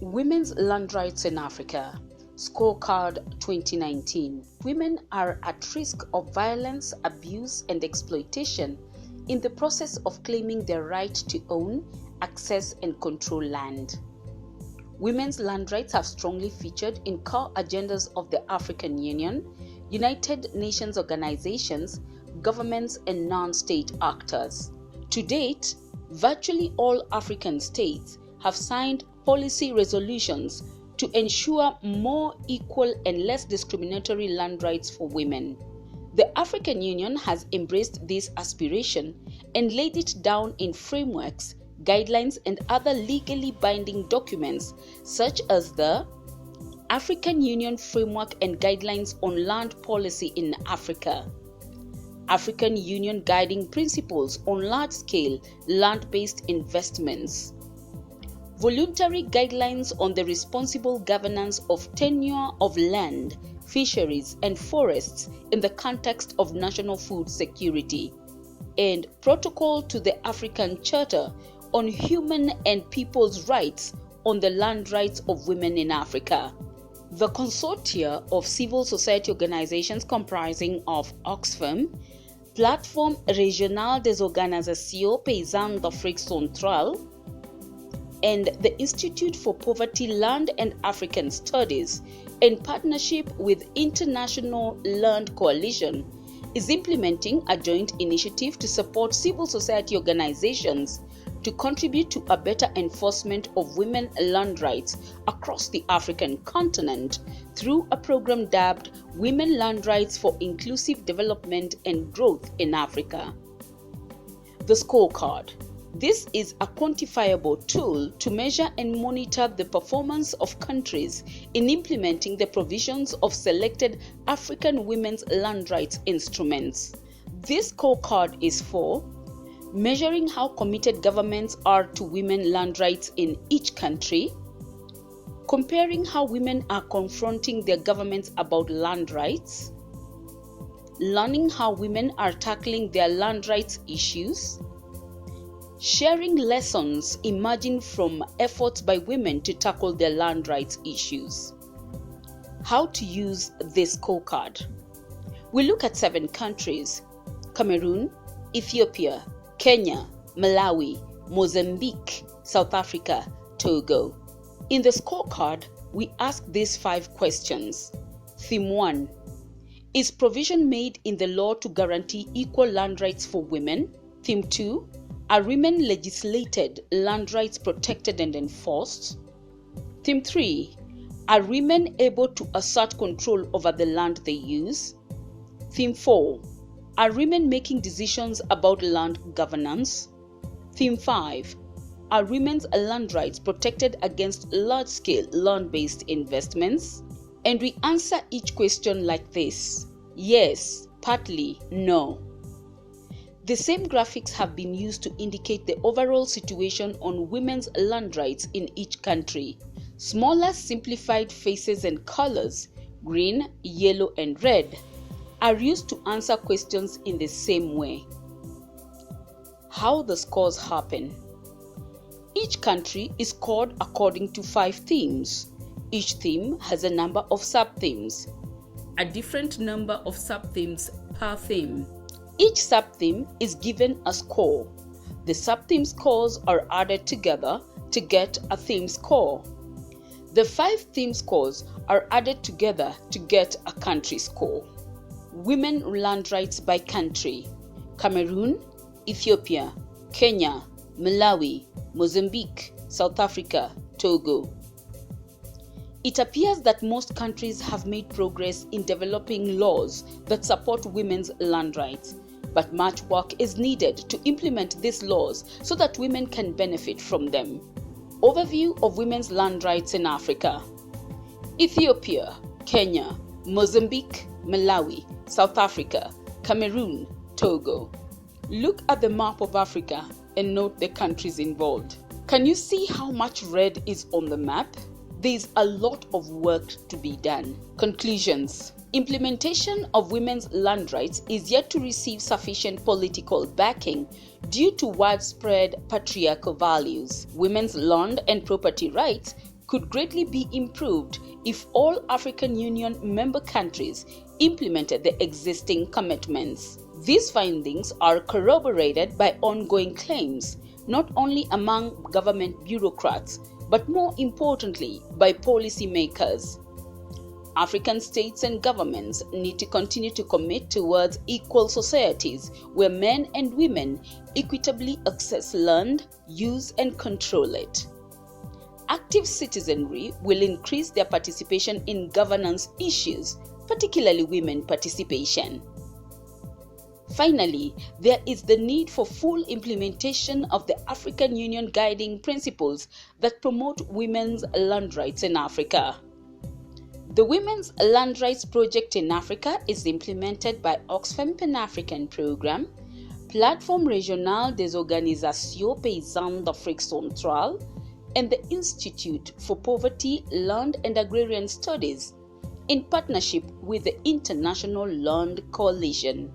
Women's Land Rights in Africa, Scorecard 2019. Women are at risk of violence, abuse, and exploitation in the process of claiming their right to own, access, and control land. Women's land rights have strongly featured in core agendas of the African Union, United Nations organizations, governments, and non-state actors. To date, virtually all African states have signed policy resolutions to ensure more equal and less discriminatory land rights for women. The African Union has embraced this aspiration and laid it down in frameworks, guidelines, and other legally binding documents such as the African Union Framework and Guidelines on Land Policy in Africa, African Union Guiding Principles on Large-Scale Land-Based Investments, Voluntary Guidelines on the Responsible Governance of Tenure of Land, Fisheries, and Forests in the Context of National Food Security, and Protocol to the African Charter on Human and People's Rights on the Land Rights of Women in Africa. The consortia of civil society organizations comprising of Oxfam, Plateforme Régionale des Organisations Paysannes d'Afrique Centrale, and the Institute for Poverty, Land and African Studies, in partnership with International Land Coalition, is implementing a joint initiative to support civil society organizations to contribute to a better enforcement of women land rights across the African continent through a program dubbed Women Land Rights for Inclusive Development and Growth in Africa. The Scorecard. This is a quantifiable tool to measure and monitor the performance of countries in implementing the provisions of selected African women's land rights instruments. This scorecard is for measuring how committed governments are to women land rights in each country, comparing how women are confronting their governments about land rights, learning how women are tackling their land rights issues, sharing lessons emerging from efforts by women to tackle their land rights issues. How to use this scorecard? We look at 7 countries: Cameroon, Ethiopia, Kenya, Malawi, Mozambique, South Africa, Togo. In the scorecard, we ask these 5 questions. Theme 1. Is provision made in the law to guarantee equal land rights for women? Theme 2. Are women legislated land rights protected and enforced? Theme 3. Are women able to assert control over the land they use? Theme 4. Are women making decisions about land governance? Theme 5. Are women's land rights protected against large-scale land-based investments? And we answer each question like this: yes, partly, no. The same graphics have been used to indicate the overall situation on women's land rights in each country. Smaller simplified faces and colors, green, yellow, and red, are used to answer questions in the same way. How the scores happen. Each country is scored according to 5 themes. Each theme has a number of sub-themes. A different number of sub-themes per theme. Each sub-theme is given a score. The sub-theme scores are added together to get a theme score. The 5 theme scores are added together to get a country score. Women land rights by country: Cameroon, Ethiopia, Kenya, Malawi, Mozambique, South Africa, Togo. It appears that most countries have made progress in developing laws that support women's land rights, but much work is needed to implement these laws so that women can benefit from them. Overview of women's land rights in Africa: Ethiopia, Kenya, Mozambique, Malawi, South Africa, Cameroon, Togo. Look at the map of Africa and note the countries involved. Can you see how much red is on the map? There is a lot of work to be done. Conclusions. Implementation of women's land rights is yet to receive sufficient political backing due to widespread patriarchal values. Women's land and property rights could greatly be improved if all African Union member countries implemented the existing commitments. These findings are corroborated by ongoing claims, not only among government bureaucrats, but more importantly, by policymakers. African states and governments need to continue to commit towards equal societies where men and women equitably access land, use, and control it. Active citizenry will increase their participation in governance issues, particularly women participation. Finally, there is the need for full implementation of the African Union guiding principles that promote women's land rights in Africa. The Women's Land Rights Project in Africa is implemented by Oxfam Pan-African Programme, Plateforme Régionale des Organisations Paysannes d'Afrique Centrale, and the Institute for Poverty, Land and Agrarian Studies, in partnership with the International Land Coalition,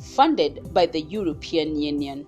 funded by the European Union.